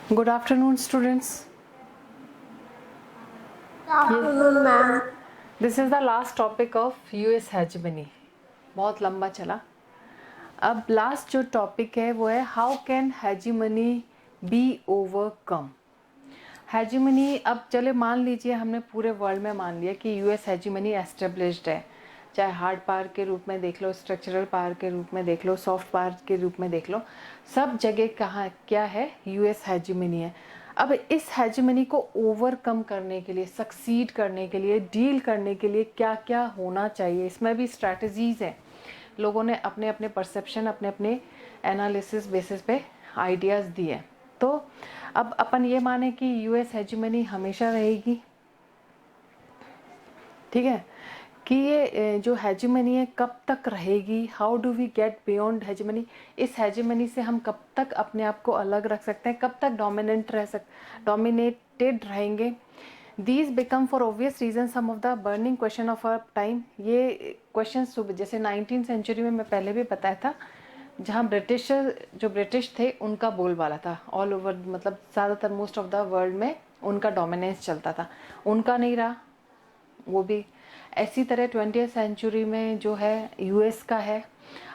Good afternoon, students. Afternoon, ma'am. This is the last topic of US hegemony. बहुत लंबा चला. अब last जो टॉपिक है वो है how can hegemony be overcome. Hegemony अब चले मान लीजिए हमने पूरे वर्ल्ड में मान लिया कि यूएस हेजिमनी एस्टेब्लिश्ड है, चाहे हार्ड पावर के रूप में देख लो, स्ट्रक्चरल पावर के रूप में देख लो, सॉफ्ट पावर के रूप में देख लो, सब जगह कहाँ क्या है, यूएस हेजिमनी है. अब इस हेजिमनी को ओवरकम करने के लिए, सक्सीड करने के लिए, डील करने के लिए क्या क्या होना चाहिए, इसमें भी स्ट्रैटेजीज हैं. लोगों ने अपने अपने परसेप्शन, अपने अपने एनालिसिस बेसिस पे आइडियाज़ दिए. तो अब अपन ये माने कि यूएस हेजिमनी हमेशा रहेगी, ठीक है, कि ये जो हेजिमनी है कब तक रहेगी, how do we get beyond hegemony, इस हेजिमनी से हम कब तक अपने आप को अलग रख सकते हैं, कब तक डोमिनेटेड रहेंगे. These become for obvious reason some of the burning question of our time. ये क्वेश्चन जैसे 19th सेंचुरी में मैं पहले भी बताया था, जहाँ ब्रिटिश थे उनका बोलबाला था ऑल ओवर, मतलब ज़्यादातर मोस्ट ऑफ द वर्ल्ड में उनका डोमिनेंस चलता था, उनका नहीं रहा वो भी. ऐसी तरह 20th सेंचुरी में जो है यूएस का है.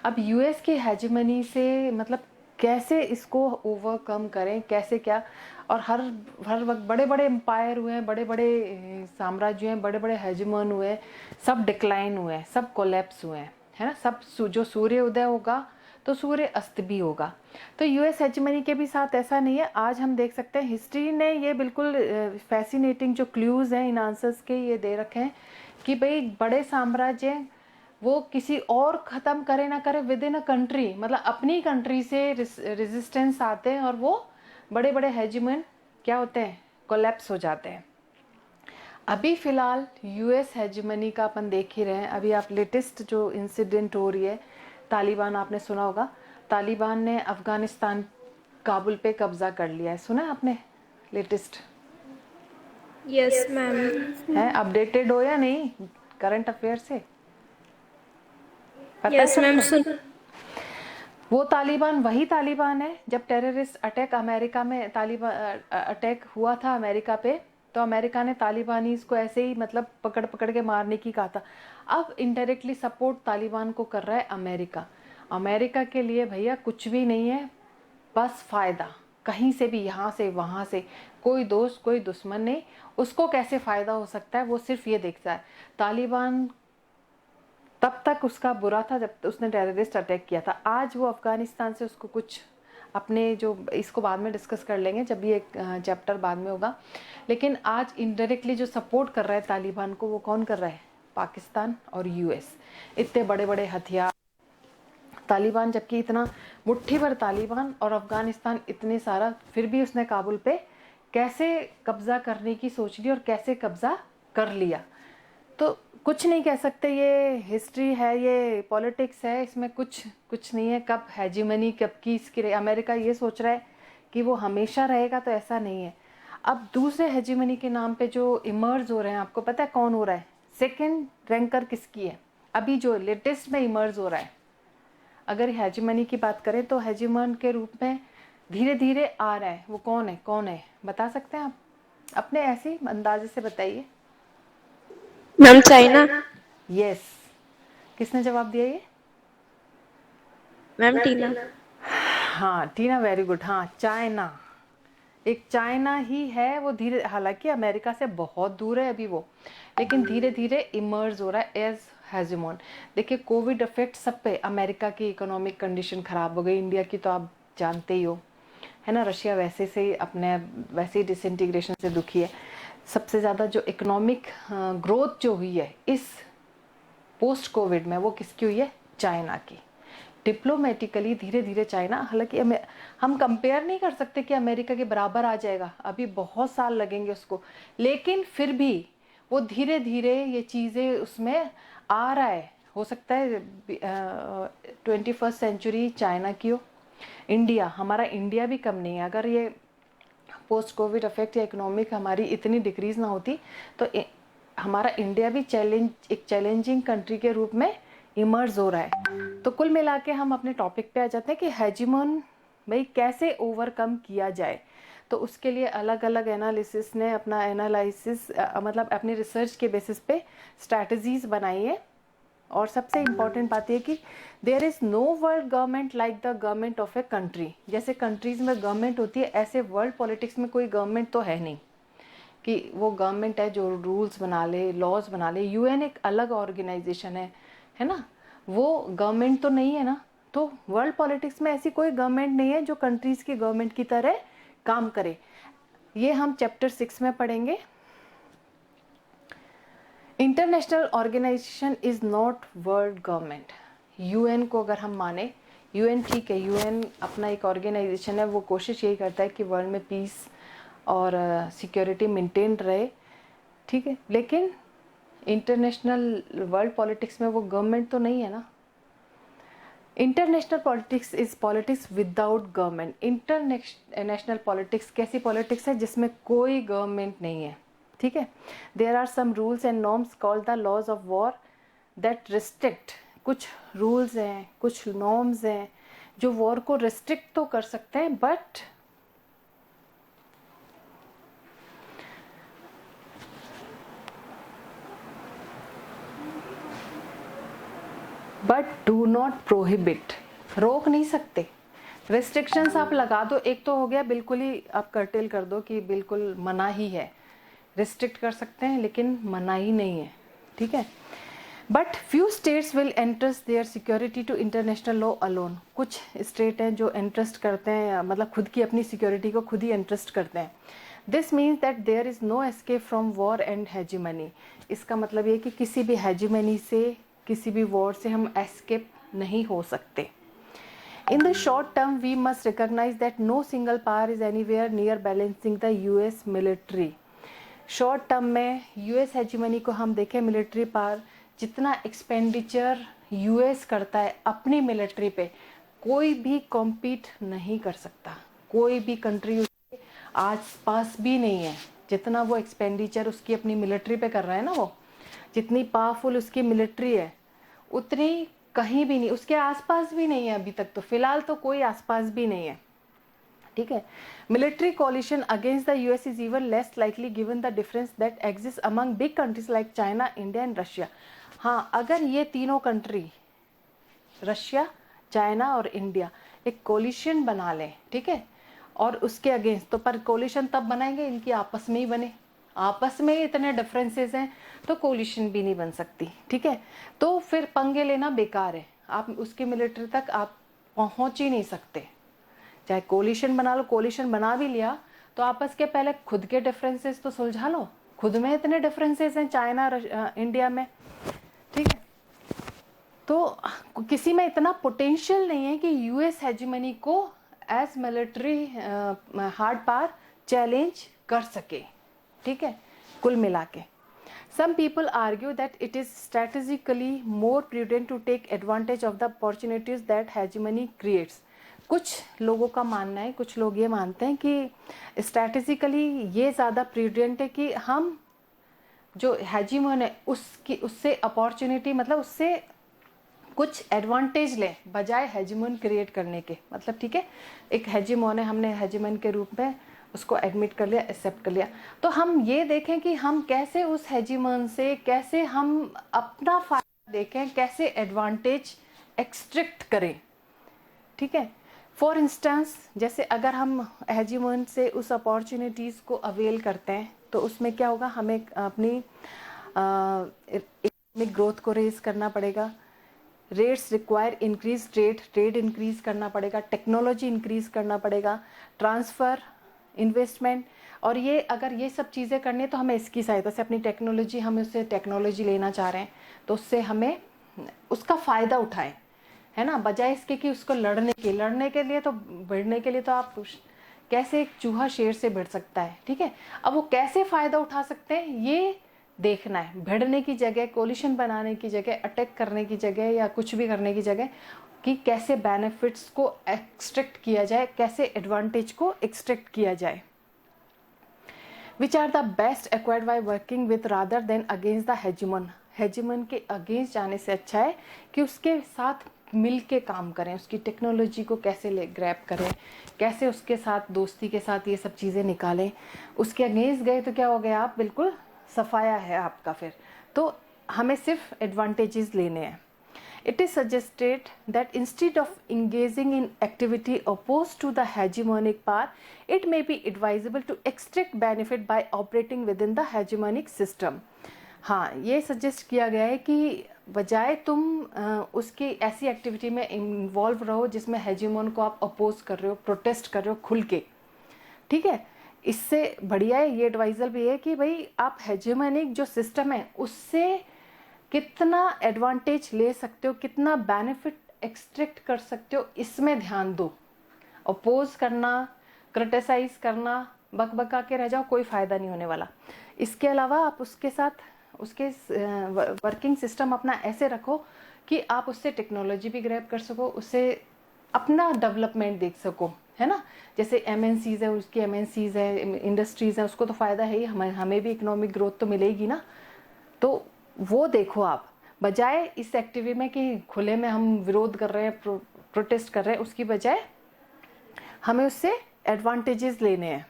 अब यूएस की हेजिमनी से मतलब कैसे इसको ओवरकम करें, कैसे क्या. और हर वक्त बड़े बड़े एम्पायर हुए हैं, बड़े बड़े साम्राज्य हैं, बड़े बड़े हेजिमन हुए हैं, सब डिक्लाइन हुए हैं, सब कोलैप्स हुए हैं, है ना. सब जो सूर्य उदय होगा तो सूर्य अस्त भी होगा. तो यूएस हेजिमनी के भी साथ ऐसा नहीं है. आज हम देख सकते हैं हिस्ट्री ने ये बिल्कुल फैसिनेटिंग जो क्लूज़ हैं इन आंसर्स के ये दे रखे हैं कि भाई बड़े साम्राज्य वो किसी और ख़त्म करे ना करे विद इन अ कंट्री, मतलब अपनी कंट्री से रेजिस्टेंस आते हैं और वो बड़े बड़े हेजिमन क्या होते हैं, कोलैप्स हो जाते हैं. अभी फ़िलहाल यूएस हेजिमनी का अपन देख ही रहे हैं. अभी आप लेटेस्ट जो इंसिडेंट हो रही है, तालिबान, आपने सुना होगा, तालिबान ने अफ़गानिस्तान काबुल पे कब्ज़ा कर लिया है. सुना है आपने लेटेस्ट? Yes, ma'am. है अपडेटेड हो या नहीं करंट अफेयर से, पता है Yes, ma'am. सबको? वो तालिबान वही तालिबान है जब टेररिस्ट अटैक अमेरिका में तालिबान अटैक हुआ था अमेरिका पे, तो अमेरिका ने तालिबानीज को ऐसे ही मतलब पकड़ पकड़ के मारने की कहा था. अब इनडायरेक्टली सपोर्ट तालिबान को कर रहा है अमेरिका. अमेरिका के लिए भैया कुछ भी नहीं है, बस फ़ायदा. कहीं से भी, यहाँ से वहाँ से, कोई दोस्त कोई दुश्मन नहीं. उसको कैसे फ़ायदा हो सकता है वो सिर्फ ये देखता है. तालिबान तब तक उसका बुरा था जब उसने टेररिस्ट अटैक किया था. आज वो अफ़गानिस्तान से उसको कुछ अपने जो, इसको बाद में डिस्कस कर लेंगे जब ये चैप्टर बाद में होगा. लेकिन आज इनडायरेक्टली जो सपोर्ट कर रहा है तालिबान को वो कौन कर रहा है, पाकिस्तान और यूएस. इतने बड़े बड़े हथियार तालिबान, जबकि इतना मुट्ठी भर तालिबान और अफ़गानिस्तान इतने सारा, फिर भी उसने काबुल पे कैसे कब्ज़ा करने की सोच ली और कैसे कब्ज़ा कर लिया. तो कुछ नहीं कह सकते, ये हिस्ट्री है, ये पॉलिटिक्स है, इसमें कुछ नहीं है. कब हेजिमनी कब की इसकी अमेरिका ये सोच रहा है कि वो हमेशा रहेगा, तो ऐसा नहीं है. अब दूसरे हेजिमनी के नाम पे जो इमर्ज हो रहे हैं, आपको पता है कौन हो रहा है, सेकंड रैंकर किसकी है अभी जो लेटेस्ट में इमर्ज हो रहा है. अगर हेजिमनी की बात करें तो हेजिमन के रूप में धीरे धीरे आ रहा है, वो कौन है बता सकते हैं आप अपने ऐसे अंदाजे से बताइए. Ma'am, China. यस. किसने जवाब दिया ये? Ma'am, Tina. हाँ टीना, वेरी गुड. हाँ, चाइना. एक चाइना ही है वो धीरे, हालांकि अमेरिका से बहुत दूर है अभी वो, लेकिन धीरे धीरे इमर्ज हो रहा है एज हेजिमोन. देखिए कोविड इफेक्ट सब पे, अमेरिका की इकोनॉमिक कंडीशन ख़राब हो गई, इंडिया की तो आप जानते ही हो, है ना. रशिया वैसे से अपने वैसे ही डिसइंटीग्रेशन से दुखी है. सबसे ज़्यादा जो इकोनॉमिक ग्रोथ जो हुई है इस पोस्ट कोविड में वो किसकी हुई है, चाइना की. डिप्लोमेटिकली धीरे धीरे चाइना, हालांकि हम कंपेयर नहीं कर सकते कि अमेरिका के बराबर आ जाएगा, अभी बहुत साल लगेंगे उसको, लेकिन फिर भी वो धीरे धीरे ये चीज़ें उसमें आ रहा है. हो सकता है 21st सेंचुरी चाइना की हो. इंडिया, हमारा इंडिया भी कम नहीं है. अगर ये पोस्ट कोविड इफेक्ट या इकोनॉमिक हमारी इतनी डिक्रीज ना होती तो हमारा इंडिया भी एक चैलेंजिंग कंट्री के रूप में इमर्ज हो रहा है. तो कुल मिला के हम अपने टॉपिक पे आ जाते हैं कि हेजिमन भाई कैसे ओवरकम किया जाए. तो उसके लिए अलग अलग एनालिसिस ने अपना एनालिसिस मतलब अपनी रिसर्च के बेसिस पे स्ट्रैटेजीज बनाई है। और सबसे इम्पॉर्टेंट बात यह कि there is no world government like the government of a country. जैसे कंट्रीज़ में गवर्नमेंट होती है, ऐसे वर्ल्ड पॉलिटिक्स में कोई गवर्नमेंट तो है नहीं कि वो गवर्नमेंट है जो रूल्स बना ले, लॉज बना ले। यूएन एक अलग ऑर्गेनाइजेशन है ना, वो गवर्नमेंट तो नहीं है ना। तो वर्ल्ड पॉलिटिक्स में ऐसी कोई गवर्नमेंट नहीं है जो कंट्रीज़ की गवर्नमेंट की तरह काम करे। ये हम चैप्टर 6 में पढ़ेंगे। International organisation is not world government. UN को अगर हम माने, यूएन ठीक है, यूएन अपना एक ऑर्गेनाइजेशन है, वो कोशिश यही करता है कि वर्ल्ड में पीस और सिक्योरिटी मेंटेन रहे, ठीक है। लेकिन इंटरनेशनल वर्ल्ड पॉलिटिक्स में वो गवर्नमेंट तो नहीं है ना। International politics is politics without government. International politics कैसी पॉलिटिक्स है जिसमें कोई गवर्नमेंट नहीं है, ठीक है। There are some rules and norms called the laws of war that restrict. कुछ रूल्स हैं, कुछ नॉर्म्स हैं जो वॉर को रिस्ट्रिक्ट तो कर सकते हैं, बट डू नॉट प्रोहिबिट। रोक नहीं सकते। रिस्ट्रिक्शंस आप लगा दो, एक तो हो गया बिल्कुल ही आप कर्टेल कर दो कि बिल्कुल मना ही है। रिस्ट्रिक्ट कर सकते हैं लेकिन मना ही नहीं है, ठीक है। But few states will entrust their security to international law alone. कुछ स्टेट हैं जो इंटरेस्ट करते हैं, मतलब खुद की अपनी सिक्योरिटी को खुद ही इंटरेस्ट करते हैं। This means that there is no escape from war and hegemony. इसका मतलब ये कि किसी भी हेजिमनी से, किसी भी वॉर से हम एस्केप नहीं हो सकते। In the short term, we must recognize that no single power is anywhere near balancing the US military. Short term में यूएस हेजिमनी को हम देखें, मिलिट्री पावर जितना एक्सपेंडिचर यूएस करता है अपनी मिलिट्री पे, कोई भी कॉम्पीट नहीं कर सकता। कोई भी कंट्री उसके आस पास भी नहीं है। जितना वो एक्सपेंडिचर उसकी अपनी मिलिट्री पे कर रहा है ना, वो जितनी पावरफुल उसकी मिलिट्री है उतनी कहीं भी नहीं, उसके आसपास भी नहीं है अभी तक। तो फिलहाल तो कोई आसपास भी नहीं है, ठीक है। Military coalition against the US is even less likely given the difference that exist among big countries like China, India and Russia. हाँ, अगर ये तीनों कंट्री रशिया, चाइना और इंडिया एक कोलिशन बना लें, ठीक है, और उसके अगेंस्ट, तो पर कोलिशन तब बनाएंगे इनकी आपस में ही बने। आपस में ही इतने डिफरेंसेस हैं तो कोलिशन भी नहीं बन सकती, ठीक है। तो फिर पंगे लेना बेकार है। आप उसकी मिलिट्री तक आप पहुंच ही नहीं सकते। चाहे कोलिशन बना लो, कोलिशन बना भी लिया तो आपस के पहले खुद के डिफरेंसेस तो सुलझा लो। खुद में इतने डिफरेंसेस हैं चाइना इंडिया में, ठीक है। तो किसी में इतना पोटेंशियल नहीं है कि यूएस हेजिमनी को as military hard power challenge कर सके, ठीक है। कुल मिला के some people argue that it is strategically more prudent to take advantage of the opportunities that hegemony creates. कुछ लोगों का मानना है, कुछ लोग ये मानते हैं कि स्ट्रैटेजिकली ये ज़्यादा प्रूडेंट है कि हम जो हेजिमन है उससे अपॉर्चुनिटी, मतलब उससे कुछ एडवांटेज लें बजाय हेजिमन क्रिएट करने के। मतलब ठीक है, एक हेजिमन है, हमने हेजिमन के रूप में उसको एडमिट कर लिया, एक्सेप्ट कर लिया, तो हम ये देखें कि हम कैसे उस हेजिमन से कैसे हम अपना फायदा देखें, कैसे एडवांटेज एक्सट्रैक्ट करें, ठीक है। फॉर इंस्टेंस, जैसे अगर हम हेजिमन से उस अपॉर्चुनिटीज़ को अवेल करते हैं तो उसमें क्या होगा, हमें अपनी इकोनॉमिक ग्रोथ को रेज करना पड़ेगा। Rates require increase trade increase करना पड़ेगा, टेक्नोलॉजी इंक्रीज करना पड़ेगा, ट्रांसफ़र, इन्वेस्टमेंट। और ये अगर ये सब चीज़ें करनी है तो हमें इसकी सहायता से अपनी टेक्नोलॉजी, हम उससे टेक्नोलॉजी लेना चाह रहे हैं तो उससे हमें उसका फ़ायदा उठाएं, है ना, बजाय इसके कि उसको लड़ने के लिए तो भिड़ने के लिए तो आप कैसे एक चूहा शेर से भिड़ सकता है, ठीक है। अब वो कैसे फ़ायदा उठा सकते हैं ये देखना है। भिड़ने की जगह, कोलिशन बनाने की जगह, अटैक करने की जगह या कुछ भी करने की जगह कि कैसे बेनिफिट्स को एक्सट्रैक्ट किया जाए, कैसे एडवांटेज को एक्सट्रैक्ट किया जाए। Which are the best acquired by working with rather than against the hegemon. Hegemon के अगेंस्ट जाने से अच्छा है कि उसके साथ मिल के काम करें, उसकी टेक्नोलॉजी को कैसे ले ग्रैब करें, कैसे उसके साथ दोस्ती के साथ ये सब चीज़ें निकालें। उसके अगेंस्ट गए तो क्या हो गया, आप बिल्कुल सफाया है आपका फिर। तो हमें सिर्फ एडवांटेजेस लेने हैं। It is suggested that instead of engaging in activity opposed to the hegemonic power, it may be advisable to extract benefit by operating within the hegemonic system. हाँ, ये सजेस्ट किया गया है कि बजाय तुम उसकी ऐसी एक्टिविटी में इन्वॉल्व रहो जिसमें हेजिमोन को आप अपोज कर रहे हो, प्रोटेस्ट कर रहे हो खुल के, ठीक है। इससे बढ़िया है, ये एडवाइजल भी है कि भाई आप हेजिमोनिक जो सिस्टम है उससे कितना एडवांटेज ले सकते हो, कितना बेनिफिट एक्सट्रैक्ट कर सकते हो, इसमें ध्यान दो। अपोज करना, क्रिटिसाइज करना, बकबका के रह जाओ, कोई फ़ायदा नहीं होने वाला। इसके अलावा आप उसके साथ उसके वर्किंग सिस्टम अपना ऐसे रखो कि आप उससे टेक्नोलॉजी भी ग्रैब कर सको, उससे अपना डेवलपमेंट देख सको, है ना। जैसे एमएनसीज़ है, उसकी एमएनसीज़ है, इंडस्ट्रीज़ है, उसको तो फ़ायदा है ही, हमें भी इकोनॉमिक ग्रोथ तो मिलेगी ना। तो वो देखो आप, बजाय इस एक्टिविटी में कि खुले में हम विरोध कर रहे हैं, प्रोटेस्ट कर रहे हैं, उसकी बजाय हमें उससे एडवांटेजेस लेने हैं।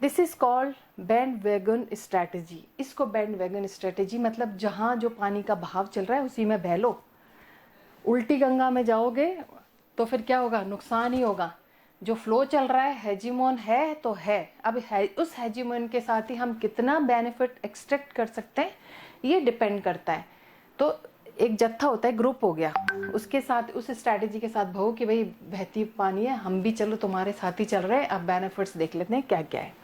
This is called bandwagon strategy. इसको बैंड वैगन स्ट्रैटेजी मतलब जहाँ जो पानी का बहाव चल रहा है उसी में बह लो। उल्टी गंगा में जाओगे तो फिर क्या होगा, नुकसान ही होगा। जो फ्लो चल रहा है, हेजिमोन है तो है, अब उस हेजिमोन के साथ ही हम कितना बेनिफिट एक्सट्रैक्ट कर सकते हैं ये डिपेंड करता है। तो एक जत्था होता है, ग्रुप हो गया, उसके साथ उस स्ट्रैटेजी के साथ भागो कि भाई बहती पानी है, हम भी चलो तुम्हारे साथ ही चल रहे हैं, अब बेनिफिट्स देख लेते हैं क्या क्या है।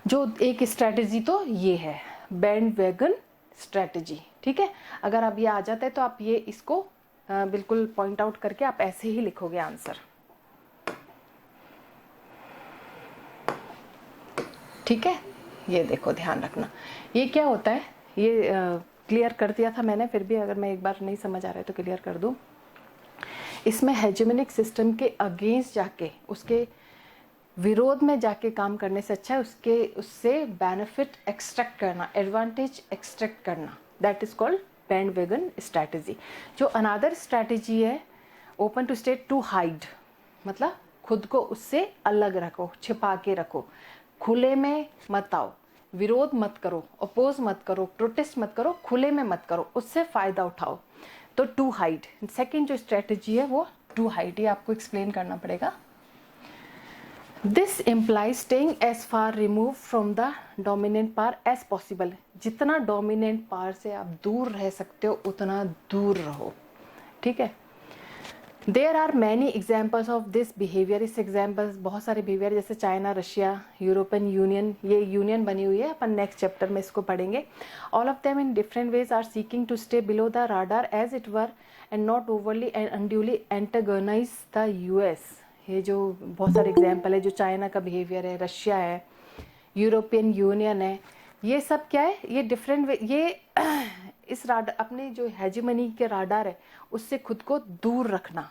जो एक स्ट्रैटेजी तो ये है बैंड वैगन स्ट्रैटेजी, ठीक है। अगर अब ये आ जाता है तो आप ये इसको बिल्कुल पॉइंट आउट करके आप ऐसे ही लिखोगे आंसर, ठीक है। ये देखो, ध्यान रखना ये क्या होता है, ये क्लियर कर दिया था मैंने, फिर भी अगर मैं एक बार नहीं समझ आ रहा है तो क्लियर कर दूं। इसमें हेजेमनिक सिस्टम के अगेंस्ट जाके, उसके विरोध में जाके काम करने से अच्छा है उससे बेनिफिट एक्सट्रैक्ट करना, एडवांटेज एक्सट्रैक्ट करना, that is called bandwagon strategy. जो अनदर स्ट्रैटेजी है open to state to hide, मतलब खुद को उससे अलग रखो, छिपा के रखो, खुले में मत आओ, विरोध मत करो, अपोज मत करो, प्रोटेस्ट मत करो, खुले में मत करो, उससे फ़ायदा उठाओ। तो टू हाइड सेकेंड जो स्ट्रेटजी है वो टू हाइड, ये आपको एक्सप्लेन करना पड़ेगा। This implies staying as far remove from the dominant power as possible. जितना डोमिनेंट पावर से आप दूर रह सकते हो उतना दूर रहो, ठीक है। There are many examples of this behaviour. इस एग्जाम्पल्स बहुत सारे बिहेवियर, जैसे चाइना, रशिया, यूरोपियन यूनियन, ये यूनियन बनी हुई है, अपन नेक्स्ट चैप्टर में इसको पढ़ेंगे। All of them in different ways are seeking to stay below the radar as it were and not overly and unduly antagonise the US. ये जो बहुत सारे एग्जाम्पल है, जो चाइना का बिहेवियर है, रशिया है, यूरोपियन यूनियन है, ये सब क्या है, ये डिफरेंट वे, ये इस राडार, अपने जो हेजिमनी के राडार है उससे खुद को दूर रखना,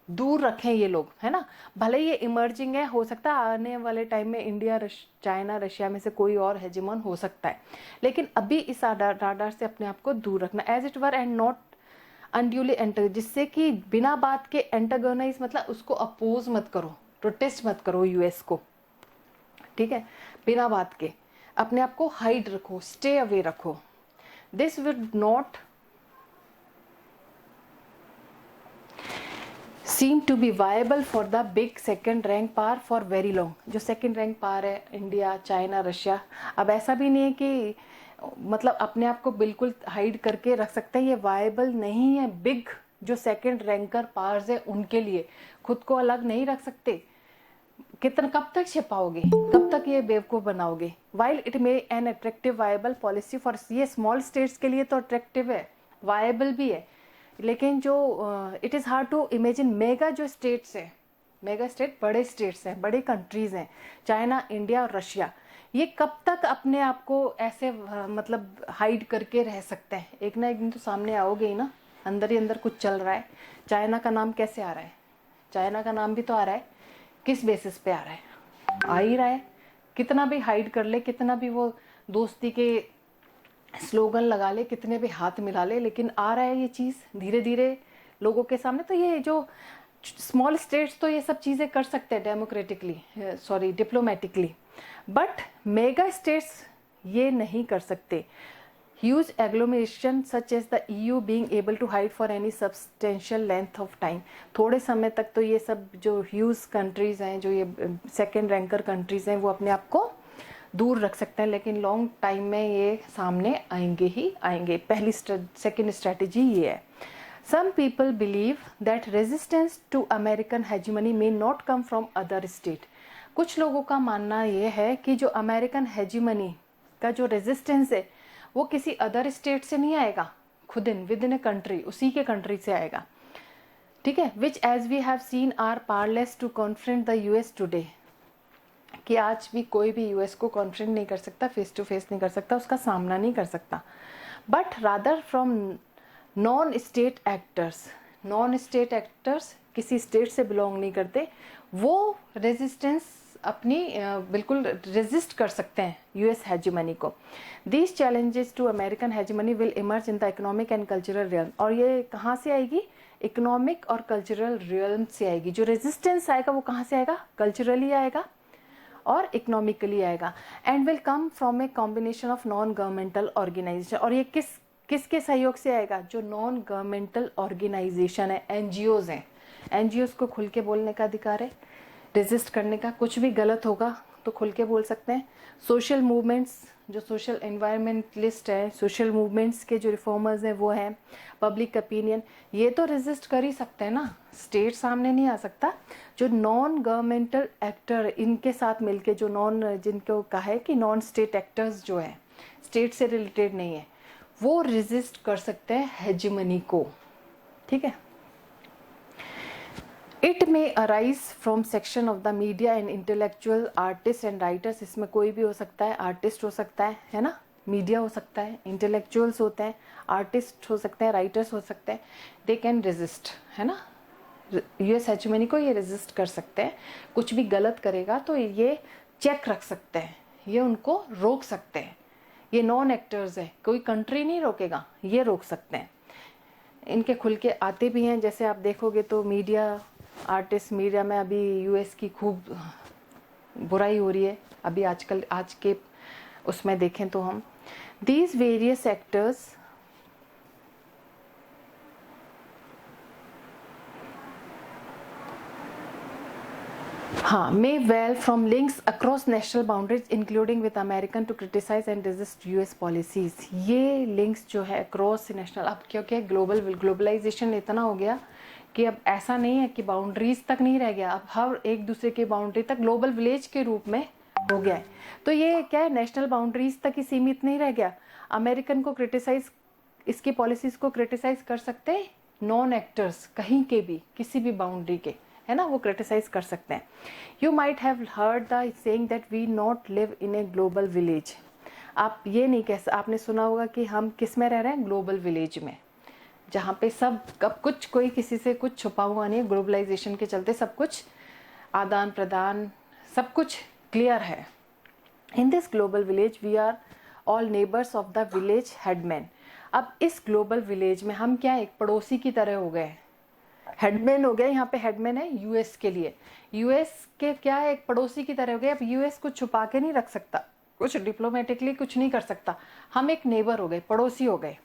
दूर रखें ये लोग, है ना। भले ये इमर्जिंग है, हो सकता है आने वाले टाइम में इंडिया, चाइना, रशिया में से कोई और हेजिमन हो सकता है, लेकिन अभी इस राडार से अपने आप को दूर रखना, as it were and not unduly enter, जिससे कि बिना बात के एंटागोनाइज, मतलब उसको अपोज मत करो, प्रोटेस्ट मत करो यूएस को, ठीक है। बिना बात के अपने आप को हाइड रखो, स्टे अवे रखो। This would not seem to be viable for the big second rank power for very long. जो सेकेंड रैंक पावर है, इंडिया, चाइना, रशिया, अब ऐसा भी नहीं है कि मतलब अपने आप को बिल्कुल हाइड करके रख सकते हैं, ये वायबल नहीं है। बिग जो सेकेंड रैंकर पावर्स है उनके लिए खुद को अलग नहीं रख सकते। कितना, कब तक छिपाओगे, कब तक ये बेवकूफ़ बनाओगे। While it may an attractive viable policy for, ये स्मॉल स्टेट्स के लिए तो अट्रैक्टिव है, वायबल भी है, लेकिन जो it is hard to imagine mega जो स्टेट्स हैं, मेगा स्टेट बड़े स्टेट्स हैं, बड़े कंट्रीज़ हैं, चाइना, इंडिया और रशिया, ये कब तक अपने आप को ऐसे मतलब हाइड करके रह सकते हैं। एक ना एक दिन तो सामने आओगे ही ना, अंदर ही अंदर कुछ चल रहा है। चाइना का नाम कैसे आ रहा है, चाइना का नाम भी तो आ रहा है, किस बेसिस पे आ रहा है, आ ही रहा है। कितना भी हाइड कर ले, कितना भी वो दोस्ती के स्लोगन लगा ले, कितने भी हाथ मिला ले, लेकिन आ रहा है ये चीज़। धीरे धीरे लोगों के सामने। तो ये जो स्मॉल स्टेट्स तो ये सब चीज़ें कर सकते हैं democratically, sorry diplomatically, but mega states ये नहीं कर सकते। Huge agglomeration such as the EU being able to hide for any substantial length of time, थोड़े समय तक तो ये सब जो ह्यूज कंट्रीज हैं, जो ये सेकेंड रैंकर कंट्रीज हैं, वो अपने आप को दूर रख सकते हैं, लेकिन लॉन्ग टाइम में ये सामने आएंगे ही आएंगे। पहली सेकेंड स्ट्रैटेजी ये है। Some people believe that resistance to American hegemony may not come from other state. कुछ लोगों का मानना ये है कि जो अमेरिकन हेजिमनी का जो रेजिस्टेंस है वो किसी अदर स्टेट से नहीं आएगा, खुद विद इन ए कंट्री, उसी के कंट्री से आएगा। ठीक है, which as we have seen are powerless to confront the US today, कि आज भी कोई भी यूएस को कॉन्फ्रेंट नहीं कर सकता, फेस टू फेस नहीं कर सकता, उसका सामना नहीं कर सकता, but rather from non state actors. Non state actors किसी स्टेट से बिलोंग नहीं करते, वो रेजिस्टेंस अपनी बिल्कुल रेजिस्ट कर सकते हैं यूएस हेजिमनी को। These challenges to American hegemony will emerge in the economic and cultural realm. और ये कहाँ से आएगी? इकोनॉमिक और कल्चरल रियल्म से आएगी। जो रेजिस्टेंस आएगा वो कहाँ से आएगा? कल्चरली आएगा और इकोनॉमिकली आएगा। And will come from a combination of non governmental organisation. और ये किसके सहयोग से आएगा? जो नॉन गवर्नमेंटल ऑर्गेनाइजेशन है, एनजीओज हैं। एनजीओज को खुल के बोलने का अधिकार है, रेजिस्ट करने का। कुछ भी गलत होगा तो खुल के बोल सकते हैं। सोशल मूवमेंट्स, जो सोशल एनवायरमेंटलिस्ट हैं, सोशल मूवमेंट्स के जो रिफॉर्मर्स हैं वो हैं। पब्लिक ओपिनियन, ये तो रेजिस्ट कर ही सकते हैं ना, स्टेट सामने नहीं आ सकता। जो नॉन गवर्नमेंटल एक्टर, इनके साथ मिलके जो जिनको कहा है कि नॉन स्टेट एक्टर्स जो है, स्टेट से रिलेटेड नहीं है, वो रेजिस्ट कर सकते हैं हेजिमनी को। ठीक है। It may arise from section of the media and intellectual artist and writers. इसमें कोई भी हो सकता है, आर्टिस्ट हो सकता है ना, मीडिया हो सकता है, इंटेलेक्चुअल्स होते हैं, आर्टिस्ट हो सकते हैं, राइटर्स हो सकते हैं। दे कैन रेजिस्ट, है ना, यूएस हेजिमनी को ये रेजिस्ट कर सकते हैं। कुछ भी गलत करेगा तो ये चेक रख सकते हैं, ये उनको रोक सकते हैं। ये नॉन एक्टर्स है, कोई कंट्री नहीं रोकेगा, ये रोक सकते हैं। इनके खुल के आते भी हैं। जैसे आप देखोगे तो मीडिया, आर्टिस्ट, मीडिया में अभी यूएस की खूब बुराई हो रही है अभी आजकल, आज के उसमें देखें तो हम these various actors may well from links across national boundaries including with American to criticize and resist US policies। ये लिंक्स जो है अक्रॉस नेशनल, अब क्योंकि ग्लोबलाइजेशन इतना हो गया कि अब ऐसा नहीं है कि बाउंड्रीज तक नहीं रह गया, अब हर एक दूसरे की बाउंड्री तक ग्लोबल विलेज के रूप में हो गया है। तो ये क्या है, नेशनल बाउंड्रीज तक ही सीमित नहीं रह गया। अमेरिकन को क्रिटिसाइज, इसकी पॉलिसीज को क्रिटिसाइज कर सकते हैं नॉन एक्टर्स, कहीं के भी, किसी भी बाउंड्री के, है ना, वो क्रिटिसाइज कर सकते हैं। You might have heard the saying that we not live in a global village. आप ये नहीं कह सकते, आपने सुना होगा कि हम किस में रह रहे हैं? ग्लोबल विलेज में, जहाँ पे सब कब कुछ, कोई किसी से कुछ छुपा हुआ नहीं है। ग्लोबलाइजेशन के चलते सब कुछ आदान प्रदान, सब कुछ क्लियर है। In this global village we are all neighbours of the village headman. अब इस ग्लोबल विलेज में हम क्या, एक पड़ोसी की तरह हो गए, हेडमैन हो गए। यहाँ पे हेडमैन है यूएस के लिए, यूएस के क्या है, एक पड़ोसी की तरह हो गए। अब यूएस कुछ छुपा के नहीं रख सकता, कुछ डिप्लोमेटिकली कुछ नहीं कर सकता, हम एक नेबर हो गए, पड़ोसी हो गए।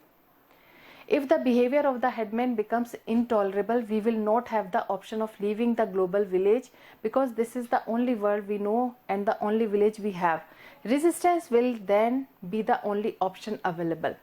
If the behavior of the headman becomes intolerable, we will not have the option of leaving the global village because this is the only world we know and the only village we have. Resistance will then be the only option available.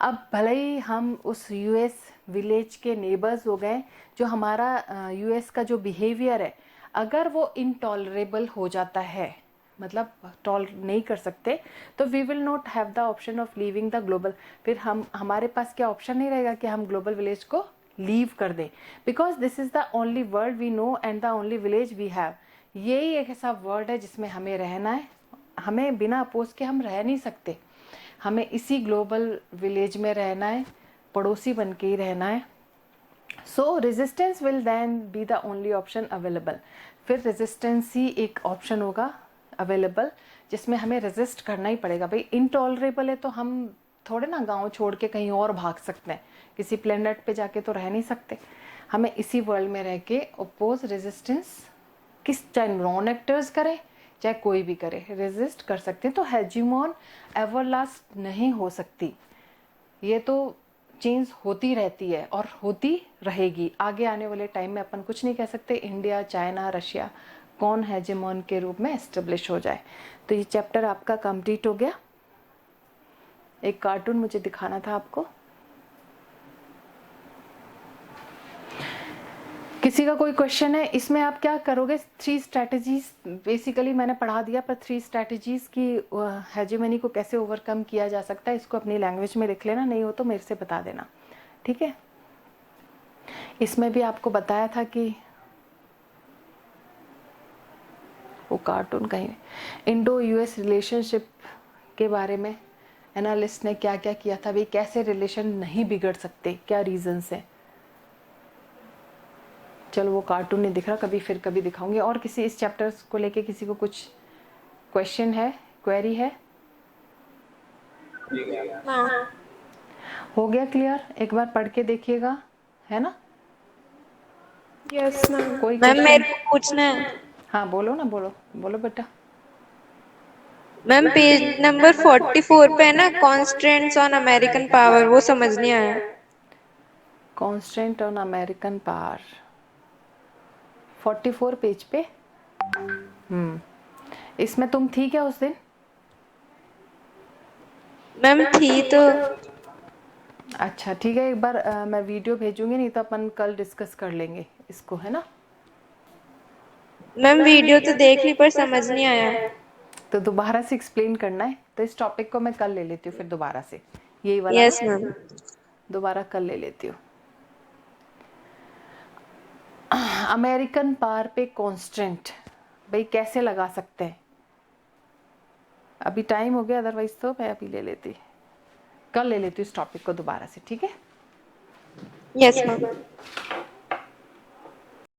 अब भले ही हम उस US village के neighbours हो गए, जो हमारा US का जो बिहेवियर है अगर वो इनटॉलरेबल हो जाता है, मतलब टॉल नहीं कर सकते, तो we will not have the option of leaving the global. फिर हमारे पास क्या ऑप्शन नहीं रहेगा कि हम ग्लोबल विलेज को लीव कर दें, because this is the only world we know and the only village we have. यही एक ऐसा वर्ल्ड है जिसमें हमें रहना है, हमें बिना अपोज के हम रह नहीं सकते, हमें इसी ग्लोबल विलेज में रहना है, पड़ोसी बन के ही रहना है। So resistance will then be the only option available. फिर रेजिस्टेंस ही एक ऑप्शन होगा अवेलेबल जिसमें हमें रेजिस्ट करना ही पड़ेगा। भाई इनटॉलरेबल है तो हम थोड़े ना गांव छोड़ के कहीं और भाग सकते हैं, किसी प्लेनेट पे जाके तो रह नहीं सकते, हमें इसी वर्ल्ड में रह के ओपोज रेजिस्टेंस किस, चाहे नॉन एक्टर्स करे चाहे कोई भी करे, रेजिस्ट कर सकते हैं। तो हेजिमोन एवरलास्ट नहीं हो सकती, ये तो चेंज होती रहती है और होती रहेगी। आगे आने वाले टाइम में अपन कुछ नहीं कह सकते इंडिया, चाइना, रशिया कौन हेजिमोन के रूप में एस्टेब्लिश हो जाए। तो ये चैप्टर आपका कंप्लीट हो गया। एक कार्टून मुझे दिखाना था आपको। किसी का कोई क्वेश्चन है? इसमें आप क्या करोगे, 3 स्ट्रैटेजीज बेसिकली मैंने पढ़ा दिया, पर 3 स्ट्रैटेजीज की हेजेमनी को कैसे ओवरकम किया जा सकता है, इसको अपनी लैंग्वेज में लिख लेना, नहीं हो तो मेरे से बता देना, ठीक है। इसमें भी आपको बताया था कि वो कार्टून कहीं इंडो यूएस रिलेशनशिप के बारे में एनालिस्ट ने क्या क्या किया था, भाई कैसे रिलेशन नहीं बिगड़ सकते, क्या रीजंस है। चलो वो कार्टून नहीं दिख रहा, कभी फिर कभी दिखाऊंगी। और किसी इस चैप्टर्स को लेके किसी को कुछ क्वेश्चन है, क्वेरी है? हो गया क्लियर? एक बार पढ़ के देखिएगा, है ना? Yes ma'am. कोई मैम क्वेश्चन? मेरे को पूछना है। हाँ बोलो ना, बोलो बोलो बेटा। मैम पेज नंबर 44 पे है ना, कॉन्स्टेंट्स ऑन अमेरिकन पावर, वो समझ नहीं आया। Constant on American power 44 page पे। इसमें तुम थी क्या उस दिन? मैम थी तो। अच्छा ठीक है, एक बार मैं वीडियो भेजूंगी, नहीं तो अपन कल डिस्कस कर लेंगे इसको, है ना? मैम वीडियो तो देख ली पर समझ नहीं आया। तो दोबारा से एक्सप्लेन करना है, तो इस टॉपिक को मैं कल ले लेती हूँ फिर दोबारा से, यही वाला यस ना, मैम। दोबारा कल ले लेती हूँ। अमेरिकन पावर पे कॉन्स्टेंट भाई कैसे लगा सकते हैं? अभी टाइम हो गया, अदरवाइज तो मैं अभी ले लेती, कल ले लेती हूँ इस टॉपिक को दोबारा से, ठीक है? Yes ma'am.